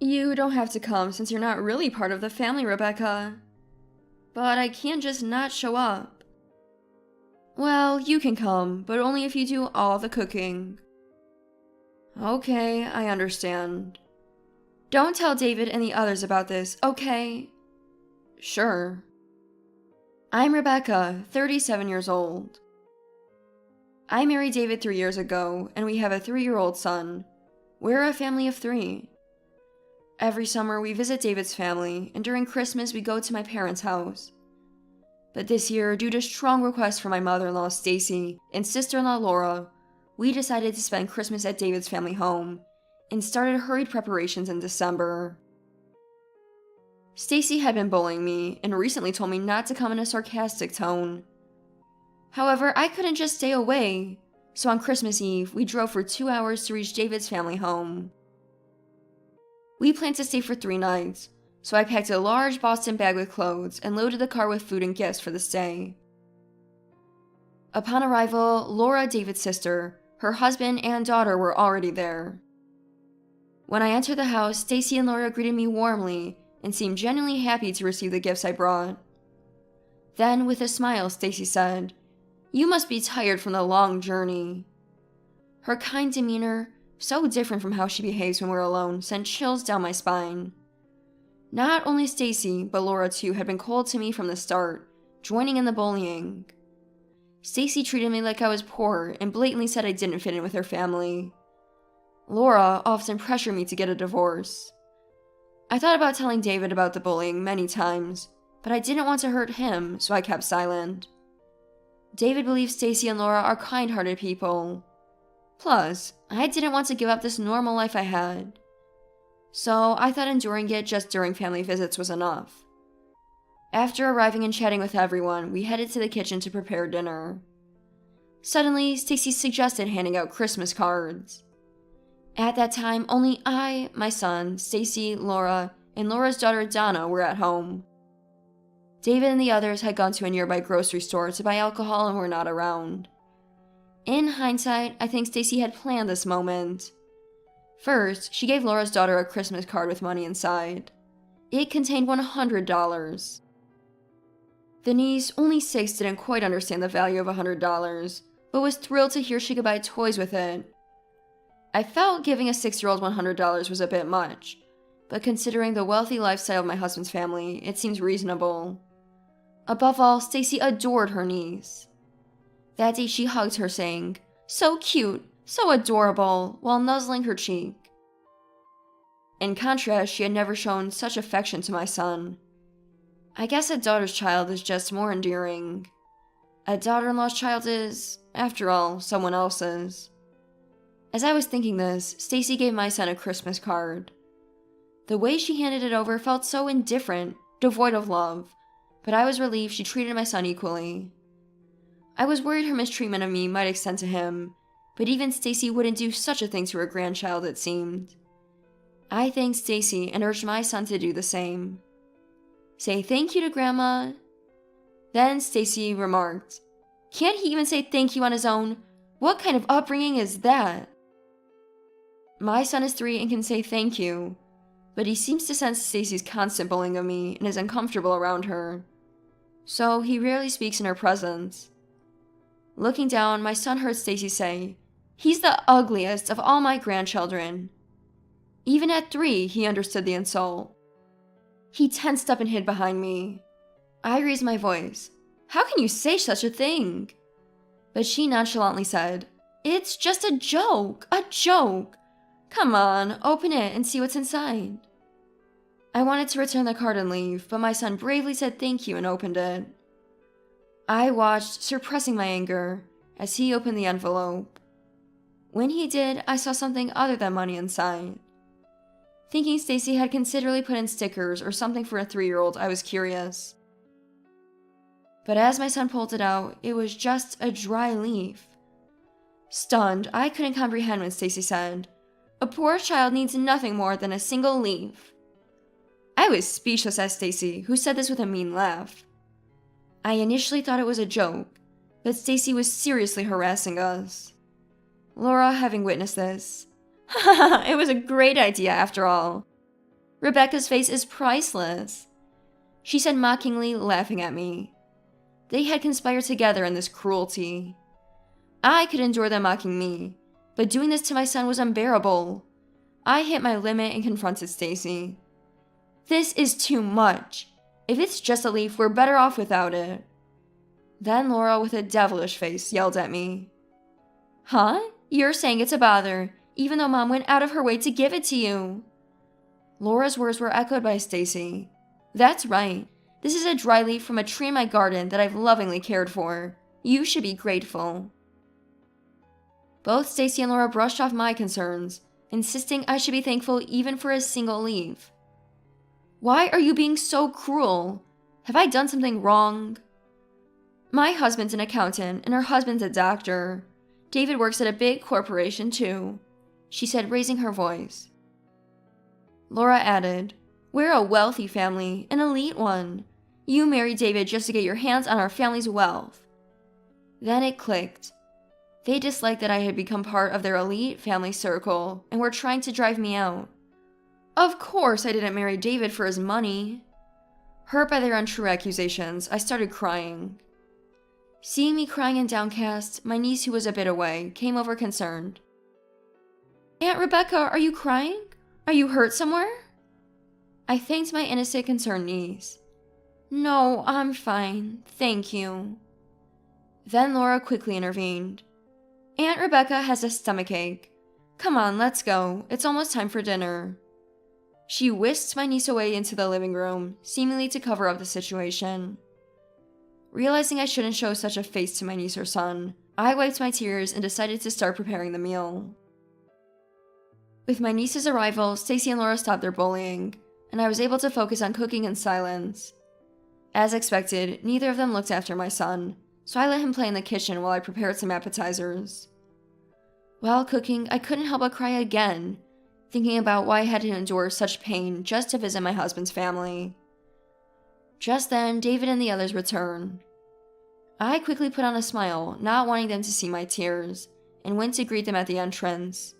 You don't have to come since you're not really part of the family, Rebecca. But I can't just not show up. Well, you can come, but only if you do all the cooking. Okay, I understand. Don't tell David and the others about this, okay? Sure. I'm Rebecca, 37 years old. I married David 3 years ago, and we have a 3-year-old son. We're a family of 3. Every summer we visit David's family, and during Christmas we go to my parents' house. But this year, due to strong requests from my mother-in-law Stacy and sister-in-law Laura, we decided to spend Christmas at David's family home, and started hurried preparations in December. Stacy had been bullying me, and recently told me not to come in a sarcastic tone. However, I couldn't just stay away, so on Christmas Eve, we drove for 2 hours to reach David's family home. We planned to stay for 3 nights, so I packed a large Boston bag with clothes and loaded the car with food and gifts for the stay. Upon arrival, Laura, David's sister, her husband, and daughter were already there. When I entered the house, Stacy and Laura greeted me warmly and seemed genuinely happy to receive the gifts I brought. Then, with a smile, Stacy said, "You must be tired from the long journey." Her kind demeanor, so different from how she behaves when we're alone, sent chills down my spine. Not only Stacy, but Laura too, had been cold to me from the start, joining in the bullying. Stacy treated me like I was poor and blatantly said I didn't fit in with her family. Laura often pressured me to get a divorce. I thought about telling David about the bullying many times, but I didn't want to hurt him, so I kept silent. David believes Stacy and Laura are kind-hearted people. Plus, I didn't want to give up this normal life I had. So I thought enduring it just during family visits was enough. After arriving and chatting with everyone, we headed to the kitchen to prepare dinner. Suddenly, Stacy suggested handing out Christmas cards. At that time, only I, my son, Stacy, Laura, and Laura's daughter Donna were at home. David and the others had gone to a nearby grocery store to buy alcohol and were not around. In hindsight, I think Stacy had planned this moment. First, she gave Laura's daughter a Christmas card with money inside. It contained $100. The niece, only 6, didn't quite understand the value of $100, but was thrilled to hear she could buy toys with it. I felt giving a 6-year-old $100 was a bit much, but considering the wealthy lifestyle of my husband's family, it seems reasonable. Above all, Stacy adored her niece. That day she hugged her, saying, "So cute, so adorable," while nuzzling her cheek. In contrast, she had never shown such affection to my son. I guess a daughter's child is just more endearing. A daughter-in-law's child is, after all, someone else's. As I was thinking this, Stacy gave my son a Christmas card. The way she handed it over felt so indifferent, devoid of love, but I was relieved she treated my son equally. I was worried her mistreatment of me might extend to him, but even Stacy wouldn't do such a thing to her grandchild, it seemed. I thanked Stacy and urged my son to do the same. "Say thank you to Grandma." Then Stacy remarked, "Can't he even say thank you on his own? What kind of upbringing is that?" My son is 3 and can say thank you, but he seems to sense Stacy's constant bullying of me and is uncomfortable around her. So he rarely speaks in her presence. Looking down, my son heard Stacy say, "He's the ugliest of all my grandchildren." Even at 3, he understood the insult. He tensed up and hid behind me. I raised my voice. "How can you say such a thing?" But she nonchalantly said, "It's just a joke, a joke. Come on, open it and see what's inside." I wanted to return the card and leave, but my son bravely said thank you and opened it. I watched, suppressing my anger, as he opened the envelope. When he did, I saw something other than money inside. Thinking Stacy had considerately put in stickers or something for a 3-year-old, I was curious. But as my son pulled it out, it was just a dry leaf. Stunned, I couldn't comprehend when Stacy said, "A poor child needs nothing more than a single leaf." I was speechless at Stacy, who said this with a mean laugh. I initially thought it was a joke, but Stacy was seriously harassing us. Laura, having witnessed this, "It was a great idea after all." Rebecca's face is priceless," she said mockingly, laughing at me. They had conspired together in this cruelty. I could endure them mocking me, but doing this to my son was unbearable. I hit my limit and confronted Stacy. "This is too much. If it's just a leaf, we're better off without it." Then Laura, with a devilish face, yelled at me. "Huh? You're saying it's a bother, even though Mom went out of her way to give it to you." Laura's words were echoed by Stacy. "That's right. This is a dry leaf from a tree in my garden that I've lovingly cared for. You should be grateful." Both Stacy and Laura brushed off my concerns, insisting I should be thankful even for a single leaf. "Why are you being so cruel? Have I done something wrong?" "My husband's an accountant and her husband's a doctor. David works at a big corporation too," she said, raising her voice. Laura added, "We're a wealthy family, an elite one. You married David just to get your hands on our family's wealth." Then it clicked. They disliked that I had become part of their elite family circle and were trying to drive me out. Of course I didn't marry David for his money. Hurt by their untrue accusations, I started crying. Seeing me crying and downcast, my niece, who was a bit away, came over concerned. "Aunt Rebecca, are you crying? Are you hurt somewhere?" I thanked my innocent, concerned niece. "No, I'm fine, thank you." Then Laura quickly intervened. "Aunt Rebecca has a stomachache. Come on, let's go. It's almost time for dinner." She whisked my niece away into the living room, seemingly to cover up the situation. Realizing I shouldn't show such a face to my niece or son, I wiped my tears and decided to start preparing the meal. With my niece's arrival, Stacy and Laura stopped their bullying, and I was able to focus on cooking in silence. As expected, neither of them looked after my son, so I let him play in the kitchen while I prepared some appetizers. While cooking, I couldn't help but cry again, thinking about why I had to endure such pain just to visit my husband's family. Just then, David and the others returned. I quickly put on a smile, not wanting them to see my tears, and went to greet them at the entrance.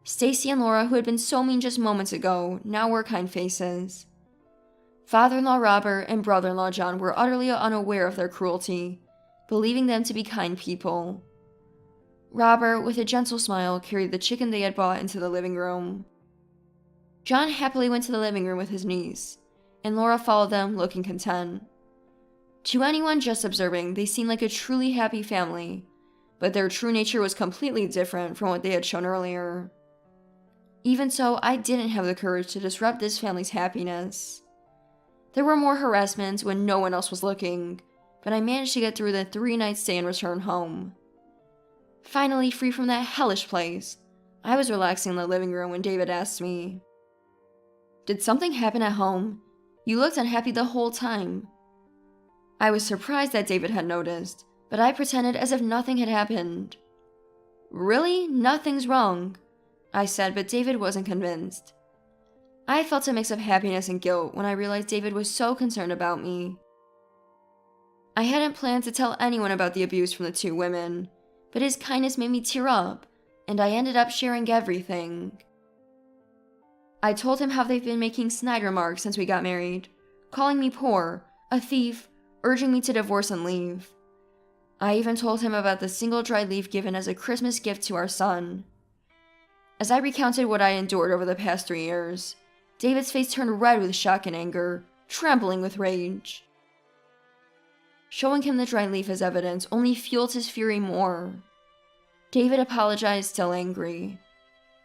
Stacy and Laura, who had been so mean just moments ago, now wore kind faces. Father-in-law Robert and brother-in-law John were utterly unaware of their cruelty, believing them to be kind people. Robert, with a gentle smile, carried the chicken they had bought into the living room. John happily went to the living room with his niece, and Laura followed them, looking content. To anyone just observing, they seemed like a truly happy family, but their true nature was completely different from what they had shown earlier. Even so, I didn't have the courage to disrupt this family's happiness. There were more harassments when no one else was looking, but I managed to get through the 3-night stay and return home. Finally, free from that hellish place, I was relaxing in the living room when David asked me, "Did something happen at home? You looked unhappy the whole time." I was surprised that David had noticed, but I pretended as if nothing had happened. "Really? Nothing's wrong," I said, but David wasn't convinced. I felt a mix of happiness and guilt when I realized David was so concerned about me. I hadn't planned to tell anyone about the abuse from the 2 women, but his kindness made me tear up, and I ended up sharing everything. I told him how they've been making snide remarks since we got married, calling me poor, a thief, urging me to divorce and leave. I even told him about the single dried leaf given as a Christmas gift to our son. As I recounted what I endured over the past 3 years, David's face turned red with shock and anger, trembling with rage. Showing him the dried leaf as evidence only fueled his fury more. David apologized, still angry.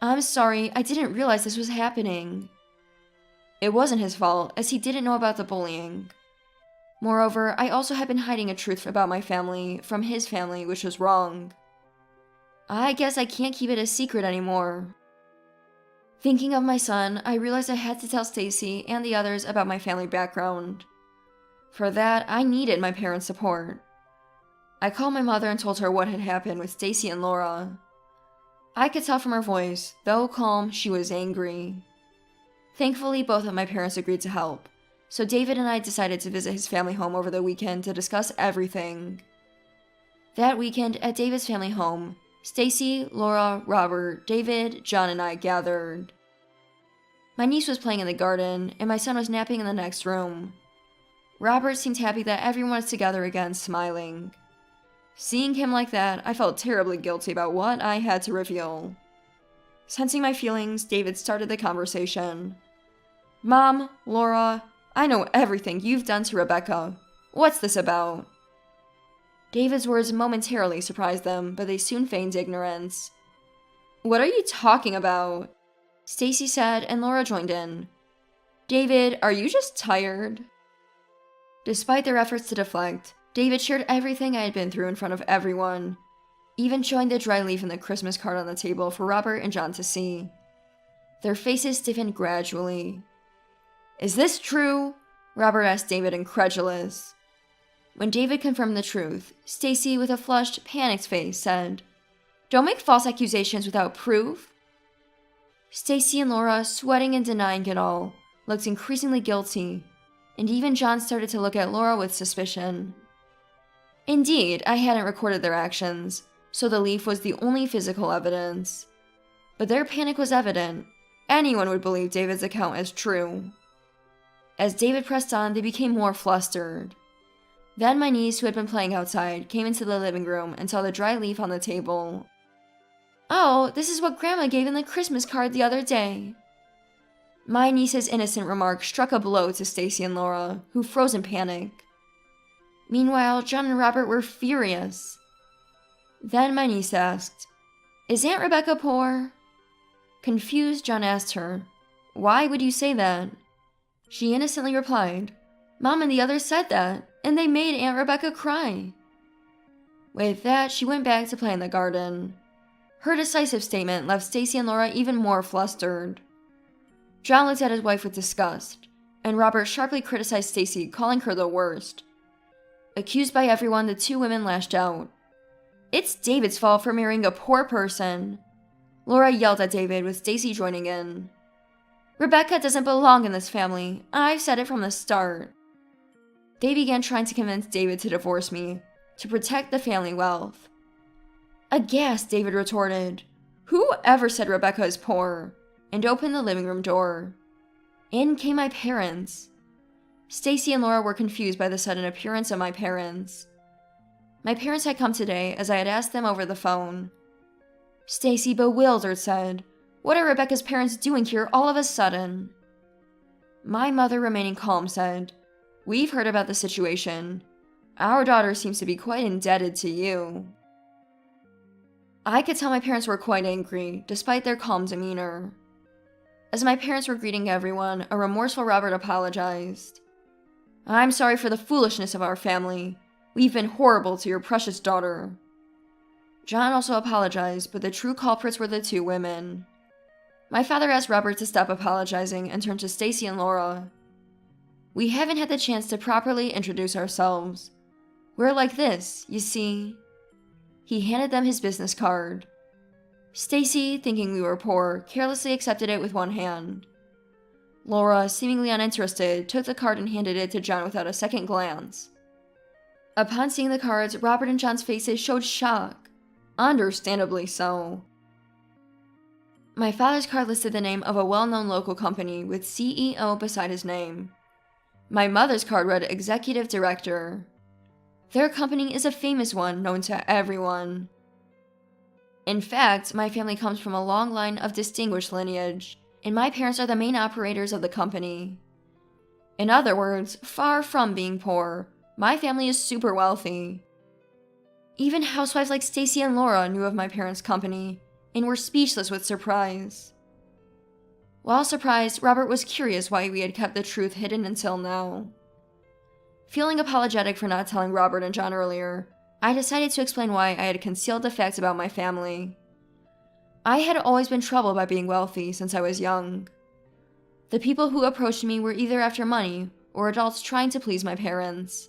"I'm sorry, I didn't realize this was happening." It wasn't his fault, as he didn't know about the bullying. Moreover, I also had been hiding a truth about my family from his family, which was wrong. I guess I can't keep it a secret anymore. Thinking of my son, I realized I had to tell Stacy and the others about my family background. For that, I needed my parents' support. I called my mother and told her what had happened with Stacy and Laura. I could tell from her voice, though calm, she was angry. Thankfully, both of my parents agreed to help, so David and I decided to visit his family home over the weekend to discuss everything. That weekend, at David's family home, Stacy, Laura, Robert, David, John, and I gathered. My niece was playing in the garden, and my son was napping in the next room. Robert seemed happy that everyone was together again, smiling. Seeing him like that, I felt terribly guilty about what I had to reveal. Sensing my feelings, David started the conversation. "Mom, Laura, I know everything you've done to Rebecca. What's this about?" David's words momentarily surprised them, but they soon feigned ignorance. "What are you talking about?" Stacy said, and Laura joined in. "David, are you just tired?" Despite their efforts to deflect, David shared everything I had been through in front of everyone, even showing the dry leaf and the Christmas card on the table for Robert and John to see. Their faces stiffened gradually. "Is this true?" Robert asked David, incredulous. When David confirmed the truth, Stacy, with a flushed, panicked face, said, "Don't make false accusations without proof." Stacy and Laura, sweating and denying it all, looked increasingly guilty, and even John started to look at Laura with suspicion. Indeed, I hadn't recorded their actions, so the leaf was the only physical evidence. But their panic was evident. Anyone would believe David's account as true. As David pressed on, they became more flustered. Then my niece, who had been playing outside, came into the living room and saw the dry leaf on the table. "Oh, this is what Grandma gave in the Christmas card the other day." My niece's innocent remark struck a blow to Stacy and Laura, who froze in panic. Meanwhile, John and Robert were furious. Then my niece asked, "Is Aunt Rebecca poor?" Confused, John asked her, "Why would you say that?" She innocently replied, "Mom and the others said that, and they made Aunt Rebecca cry." With that, she went back to play in the garden. Her decisive statement left Stacy and Laura even more flustered. John looked at his wife with disgust, and Robert sharply criticized Stacy, calling her the worst. Accused by everyone, the two women lashed out. "It's David's fault for marrying a poor person." Laura yelled at David, with Stacy joining in. "Rebecca doesn't belong in this family. I've said it from the start." They began trying to convince David to divorce me, to protect the family wealth. Aghast, David retorted, "Who ever said Rebecca is poor?" and opened the living room door. In came my parents. Stacy and Laura were confused by the sudden appearance of my parents. My parents had come today, as I had asked them over the phone. Stacy, bewildered, said, "What are Rebecca's parents doing here all of a sudden?" My mother, remaining calm, said, "We've heard about the situation. Our daughter seems to be quite indebted to you." I could tell my parents were quite angry, despite their calm demeanor. As my parents were greeting everyone, a remorseful Robert apologized. "I'm sorry for the foolishness of our family. We've been horrible to your precious daughter." John also apologized, but the true culprits were the two women. My father asked Robert to stop apologizing and turned to Stacy and Laura. "We haven't had the chance to properly introduce ourselves. We're like this, you see." He handed them his business card. Stacy, thinking we were poor, carelessly accepted it with one hand. Laura, seemingly uninterested, took the card and handed it to John without a second glance. Upon seeing the cards, Robert and John's faces showed shock. Understandably so. My father's card listed the name of a well-known local company with CEO beside his name. My mother's card read Executive Director. Their company is a famous one, known to everyone. In fact, my family comes from a long line of distinguished lineage, and my parents are the main operators of the company. In other words, far from being poor, my family is super wealthy. Even housewives like Stacy and Laura knew of my parents' company, and were speechless with surprise. While surprised, Robert was curious why we had kept the truth hidden until now. Feeling apologetic for not telling Robert and John earlier, I decided to explain why I had concealed the facts about my family. I had always been troubled by being wealthy since I was young. The people who approached me were either after money or adults trying to please my parents.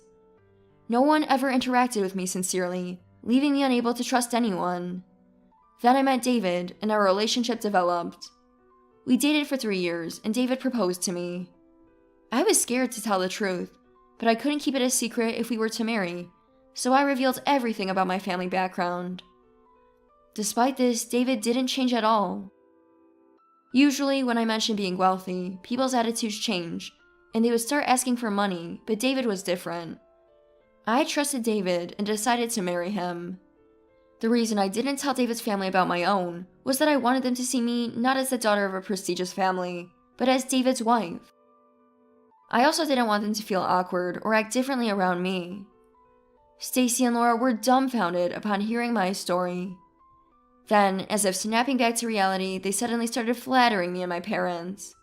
No one ever interacted with me sincerely, leaving me unable to trust anyone. Then I met David, and our relationship developed. We dated for 3 years, and David proposed to me. I was scared to tell the truth, but I couldn't keep it a secret if we were to marry, so I revealed everything about my family background. Despite this, David didn't change at all. Usually, when I mentioned being wealthy, people's attitudes change, and they would start asking for money, but David was different. I trusted David and decided to marry him. The reason I didn't tell David's family about my own was that I wanted them to see me not as the daughter of a prestigious family, but as David's wife. I also didn't want them to feel awkward or act differently around me. Stacy and Laura were dumbfounded upon hearing my story. Then, as if snapping back to reality, they suddenly started flattering me and my parents.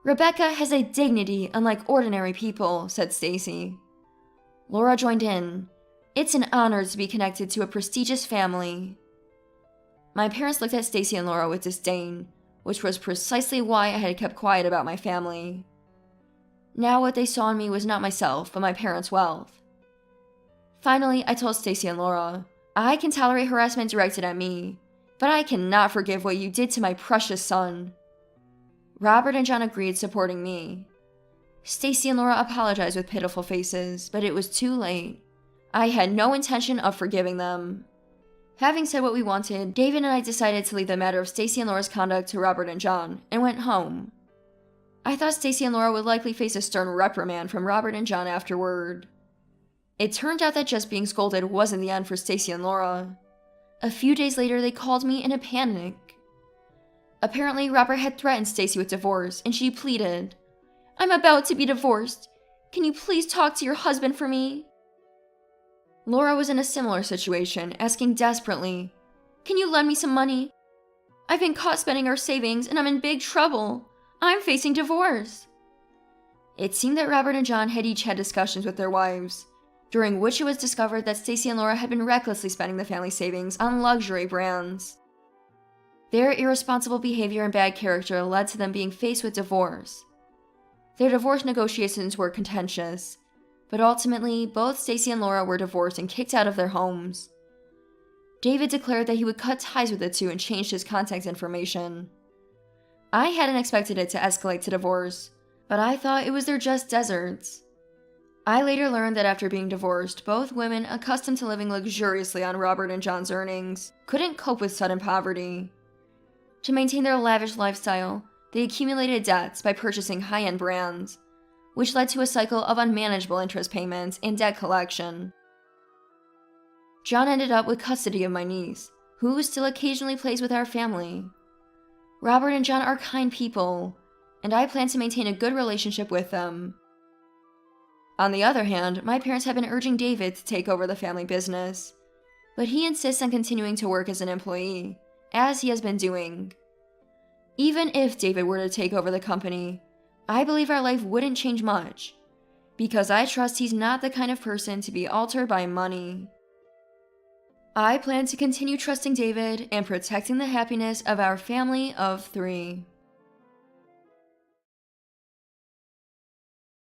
"Rebecca has a dignity unlike ordinary people," said Stacy. Laura joined in. "It's an honor to be connected to a prestigious family." My parents looked at Stacy and Laura with disdain, which was precisely why I had kept quiet about my family. Now what they saw in me was not myself, but my parents' wealth. Finally, I told Stacy and Laura, "I can tolerate harassment directed at me, but I cannot forgive what you did to my precious son." Robert and John agreed, supporting me. Stacy and Laura apologized with pitiful faces, but it was too late. I had no intention of forgiving them. Having said what we wanted, David and I decided to leave the matter of Stacy and Laura's conduct to Robert and John, and went home. I thought Stacy and Laura would likely face a stern reprimand from Robert and John afterward. It turned out that just being scolded wasn't the end for Stacy and Laura. A few days later, they called me in a panic. Apparently, Robert had threatened Stacy with divorce, and she pleaded, "I'm about to be divorced. Can you please talk to your husband for me?" Laura was in a similar situation, asking desperately, "Can you lend me some money? I've been caught spending our savings, and I'm in big trouble. I'm facing divorce." It seemed that Robert and John had each had discussions with their wives, during which it was discovered that Stacy and Laura had been recklessly spending the family savings on luxury brands. Their irresponsible behavior and bad character led to them being faced with divorce. Their divorce negotiations were contentious, but ultimately, both Stacy and Laura were divorced and kicked out of their homes. David declared that he would cut ties with the two and changed his contact information. I hadn't expected it to escalate to divorce, but I thought it was their just deserts. I later learned that after being divorced, both women accustomed to living luxuriously on Robert and John's earnings couldn't cope with sudden poverty. To maintain their lavish lifestyle, they accumulated debts by purchasing high-end brands, which led to a cycle of unmanageable interest payments and debt collection. John ended up with custody of my niece, who still occasionally plays with our family. Robert and John are kind people, and I plan to maintain a good relationship with them. On the other hand, my parents have been urging David to take over the family business, but he insists on continuing to work as an employee, as he has been doing. Even if David were to take over the company, I believe our life wouldn't change much, because I trust he's not the kind of person to be altered by money. I plan to continue trusting David and protecting the happiness of our family of 3.